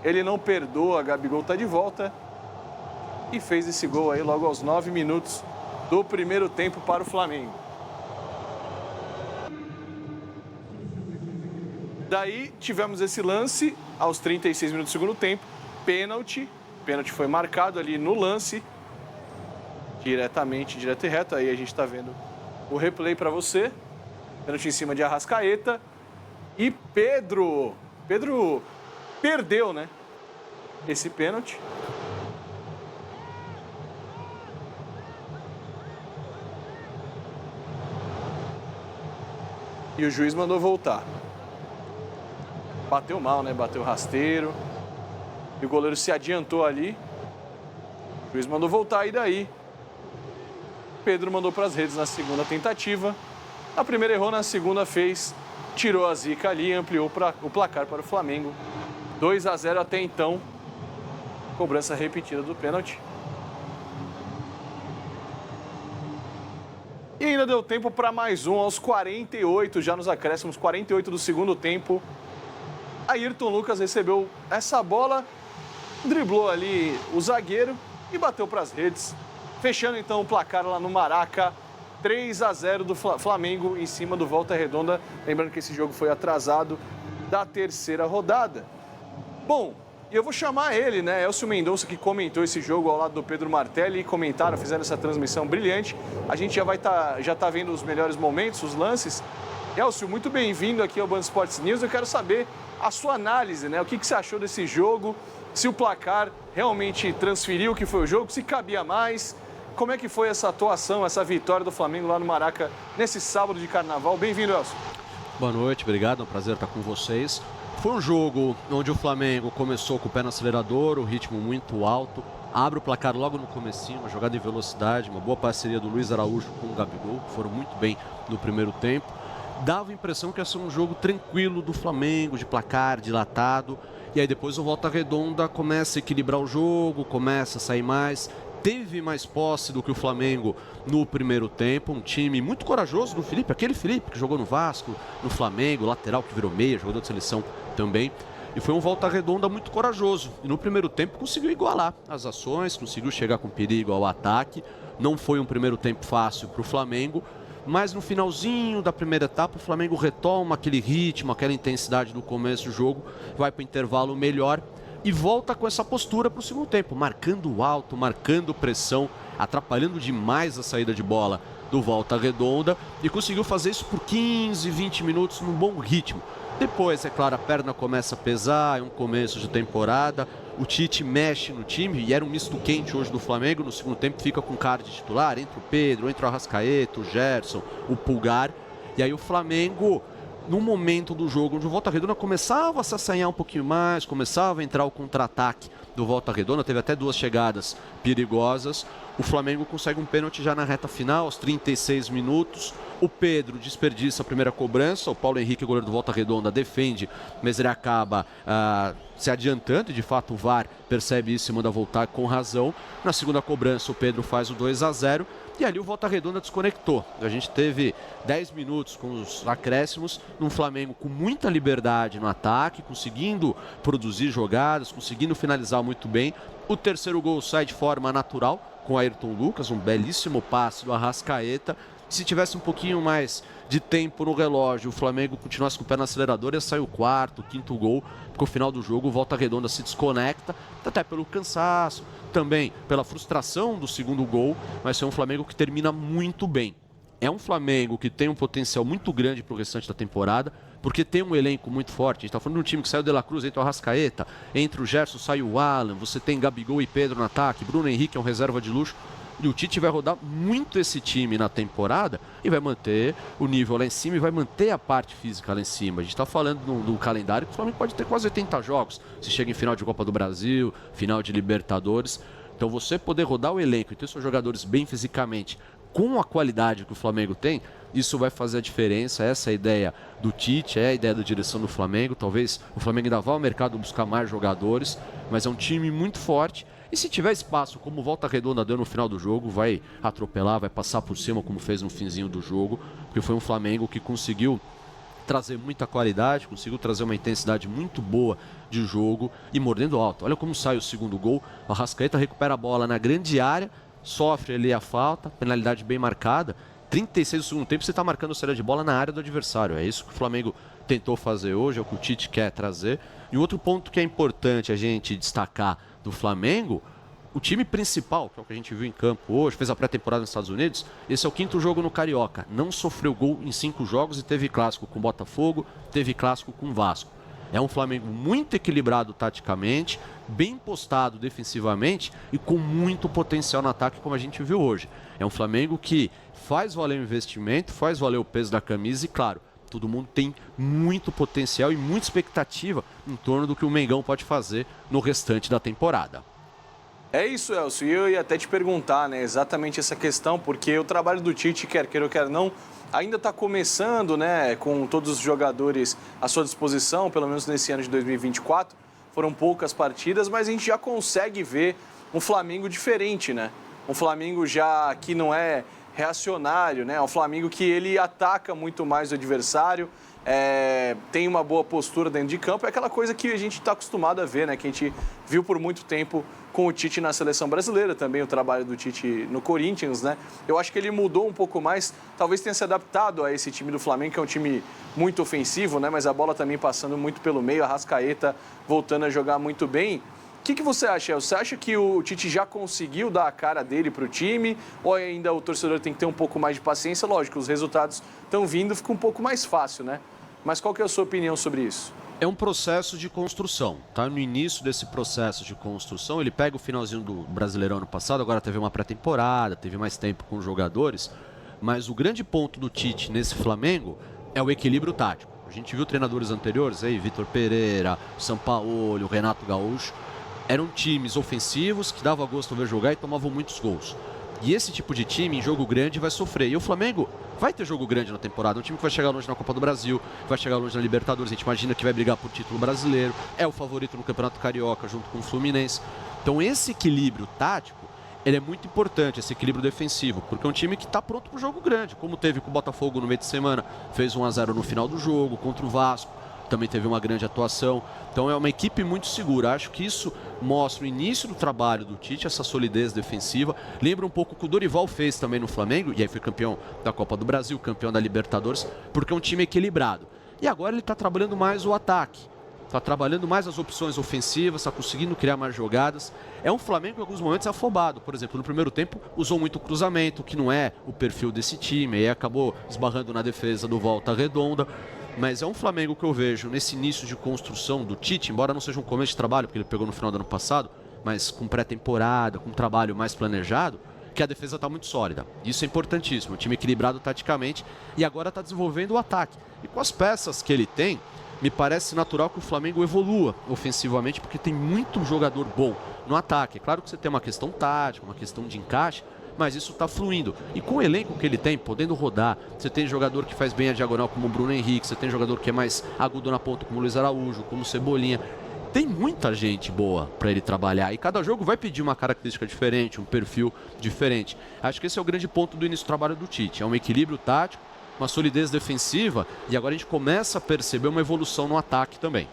ele não perdoa, Gabigol tá de volta e fez esse gol aí logo aos 9 minutos do primeiro tempo para o Flamengo. Daí tivemos esse lance aos 36 minutos do segundo tempo, pênalti. Pênalti foi marcado ali no lance, direto e reto. Aí a gente está vendo o replay para você. Pênalti em cima de Arrascaeta. E Pedro perdeu, né? Esse pênalti. E o juiz mandou voltar. Bateu mal, né? Bateu rasteiro. E o goleiro se adiantou ali. O juiz mandou voltar e daí Pedro mandou para as redes na segunda tentativa. A primeira errou, na segunda tirou a zica ali e ampliou o placar para o Flamengo. 2-0 até então. Cobrança repetida do pênalti. E ainda deu tempo para mais um aos 48, já nos acréscimos, 48 do segundo tempo. Ayrton Lucas recebeu essa bola, driblou ali o zagueiro e bateu para as redes. Fechando então o placar lá no Maraca, 3-0 do Flamengo em cima do Volta Redonda. Lembrando que esse jogo foi atrasado da terceira rodada. Bom, e eu vou chamar ele, né? Elcio Mendonça, que comentou esse jogo ao lado do Pedro Martelli, comentaram, fizeram essa transmissão brilhante. A gente já tá vendo os melhores momentos, os lances. Elcio, muito bem-vindo aqui ao Band Esportes News. Eu quero saber a sua análise, né? O que você achou desse jogo? Se o placar realmente transferiu o que foi o jogo, se cabia mais. Como é que foi essa atuação, essa vitória do Flamengo lá no Maraca nesse sábado de carnaval? Bem-vindo, Elcio. Boa noite, obrigado. É um prazer estar com vocês. Foi um jogo onde o Flamengo começou com o pé no acelerador, o ritmo muito alto. Abre o placar logo no comecinho, uma jogada em velocidade, uma boa parceria do Luiz Araújo com o Gabigol, que foram muito bem no primeiro tempo. Dava a impressão que ia ser um jogo tranquilo do Flamengo, de placar, dilatado. E aí depois o Volta Redonda começa a equilibrar o jogo, começa a sair mais. Teve mais posse do que o Flamengo no primeiro tempo. Um time muito corajoso do Felipe. Aquele Felipe que jogou no Vasco, no Flamengo, lateral que virou meia, jogador de seleção também. E foi um Volta Redonda muito corajoso. E no primeiro tempo conseguiu igualar as ações, conseguiu chegar com perigo ao ataque. Não foi um primeiro tempo fácil para o Flamengo. Mas no finalzinho da primeira etapa, o Flamengo retoma aquele ritmo, aquela intensidade do começo do jogo, vai para o intervalo melhor e volta com essa postura para o segundo tempo, marcando alto, marcando pressão, atrapalhando demais a saída de bola do Volta Redonda e conseguiu fazer isso por 15, 20 minutos num bom ritmo. Depois, é claro, a perna começa a pesar, é um começo de temporada, o Tite mexe no time e era um misto quente hoje do Flamengo. No segundo tempo fica com cara de titular, entre o Pedro, entre o Arrascaeta, o Gerson, o Pulgar. E aí o Flamengo, no momento do jogo onde o Volta Redonda começava a se assanhar um pouquinho mais, começava a entrar o contra-ataque do Volta Redonda, teve até duas chegadas perigosas. O Flamengo consegue um pênalti já na reta final, aos 36 minutos. O Pedro desperdiça a primeira cobrança, o Paulo Henrique, goleiro do Volta Redonda, defende, mas ele acaba se adiantando e de fato o VAR percebe isso e manda voltar com razão. Na segunda cobrança o Pedro faz o 2-0 e ali o Volta Redonda desconectou. A gente teve 10 minutos com os acréscimos, num Flamengo com muita liberdade no ataque, conseguindo produzir jogadas, conseguindo finalizar muito bem. O terceiro gol sai de forma natural, com Ayrton Lucas, um belíssimo passe do Arrascaeta. Se tivesse um pouquinho mais de tempo no relógio, o Flamengo continuasse com o pé no acelerador, ia sair o quarto, o quinto gol, porque o final do jogo o Volta Redonda se desconecta, até pelo cansaço, também pela frustração do segundo gol, mas é um Flamengo que termina muito bem. É um Flamengo que tem um potencial muito grande para o restante da temporada, porque tem um elenco muito forte. A gente está falando de um time que saiu de La Cruz, entre o Arrascaeta, entre o Gerson sai o Alan, você tem Gabigol e Pedro no ataque, Bruno Henrique é um reserva de luxo. E o Tite vai rodar muito esse time na temporada e vai manter o nível lá em cima e vai manter a parte física lá em cima. A gente está falando do calendário que o Flamengo pode ter quase 80 jogos. Se chega em final de Copa do Brasil, final de Libertadores. Então você poder rodar o elenco e ter seus jogadores bem fisicamente, com a qualidade que o Flamengo tem, isso vai fazer a diferença. Essa é a ideia do Tite, é a ideia da direção do Flamengo. Talvez o Flamengo ainda vá ao mercado buscar mais jogadores, mas é um time muito forte. E se tiver espaço, como Volta Redonda deu no final do jogo, vai atropelar, vai passar por cima, como fez no finzinho do jogo, porque foi um Flamengo que conseguiu trazer muita qualidade, conseguiu trazer uma intensidade muito boa de jogo e mordendo alto. Olha como sai o segundo gol, o Arrascaeta recupera a bola na grande área, sofre ali a falta, penalidade bem marcada. 36 do segundo tempo, você está marcando saída de bola na área do adversário. É isso que o Flamengo tentou fazer hoje, é o que o Tite quer trazer. E outro ponto que é importante a gente destacar do Flamengo, o time principal, que é o que a gente viu em campo hoje, fez a pré-temporada nos Estados Unidos, esse é o 5º jogo no Carioca. Não sofreu gol em 5 jogos e teve clássico com Botafogo, teve clássico com Vasco. É um Flamengo muito equilibrado taticamente, bem postado defensivamente e com muito potencial no ataque, como a gente viu hoje. É um Flamengo que faz valer o investimento, faz valer o peso da camisa e, claro, todo mundo tem muito potencial e muita expectativa em torno do que o Mengão pode fazer no restante da temporada. É isso, Elcio, e eu ia até te perguntar, né, exatamente essa questão, porque o trabalho do Tite, quer queira ou quer não, ainda está começando, né, com todos os jogadores à sua disposição, pelo menos nesse ano de 2024, foram poucas partidas, mas a gente já consegue ver um Flamengo diferente, né, um Flamengo já que não é reacionário, né, um Flamengo que ele ataca muito mais o adversário, tem uma boa postura dentro de campo, é aquela coisa que a gente está acostumado a ver, né, que a gente viu por muito tempo com o Tite na seleção brasileira, também o trabalho do Tite no Corinthians, né? Eu acho que ele mudou um pouco mais, talvez tenha se adaptado a esse time do Flamengo, que é um time muito ofensivo, né? Mas a bola também passando muito pelo meio, a Arrascaeta voltando a jogar muito bem. O que você acha, El? Você acha que o Tite já conseguiu dar a cara dele para o time? Ou ainda o torcedor tem que ter um pouco mais de paciência? Lógico, os resultados estão vindo, fica um pouco mais fácil, né? Mas qual que é a sua opinião sobre isso? É um processo de construção, tá? No início desse processo de construção, ele pega o finalzinho do Brasileirão ano passado, agora teve uma pré-temporada, teve mais tempo com os jogadores, mas o grande ponto do Tite nesse Flamengo é o equilíbrio tático. A gente viu treinadores anteriores, aí, Vitor Pereira, Sampaoli, o Renato Gaúcho, eram times ofensivos que dava gosto ver jogar e tomavam muitos gols. E esse tipo de time, em jogo grande, vai sofrer. E o Flamengo vai ter jogo grande na temporada. Um time que vai chegar longe na Copa do Brasil, vai chegar longe na Libertadores. A gente imagina que vai brigar por título brasileiro. É o favorito no Campeonato Carioca, junto com o Fluminense. Então, esse equilíbrio tático, ele é muito importante, esse equilíbrio defensivo. Porque é um time que está pronto para o jogo grande. Como teve com o Botafogo no meio de semana. Fez 1-0 no final do jogo, contra o Vasco. Também teve uma grande atuação. Então é uma equipe muito segura. Acho que isso mostra o início do trabalho do Tite, essa solidez defensiva. Lembra um pouco o que o Dorival fez também no Flamengo, e aí foi campeão da Copa do Brasil, campeão da Libertadores, porque é um time equilibrado. E agora ele está trabalhando mais o ataque. Está trabalhando mais as opções ofensivas, está conseguindo criar mais jogadas. É um Flamengo que em alguns momentos é afobado. Por exemplo, no primeiro tempo usou muito cruzamento, que não é o perfil desse time, e acabou esbarrando na defesa do Volta Redonda. Mas é um Flamengo que eu vejo nesse início de construção do Tite, embora não seja um começo de trabalho, porque ele pegou no final do ano passado, mas com pré-temporada, com um trabalho mais planejado, que a defesa está muito sólida. Isso é importantíssimo, um time equilibrado taticamente e agora está desenvolvendo o ataque. E com as peças que ele tem, me parece natural que o Flamengo evolua ofensivamente, porque tem muito jogador bom no ataque. É claro que você tem uma questão tática, uma questão de encaixe, mas isso está fluindo. E com o elenco que ele tem, podendo rodar, você tem jogador que faz bem a diagonal como o Bruno Henrique, você tem jogador que é mais agudo na ponta como o Luiz Araújo, como o Cebolinha. Tem muita gente boa para ele trabalhar e cada jogo vai pedir uma característica diferente, um perfil diferente. Acho que esse é o grande ponto do início do trabalho do Tite. É um equilíbrio tático, uma solidez defensiva e agora a gente começa a perceber uma evolução no ataque também.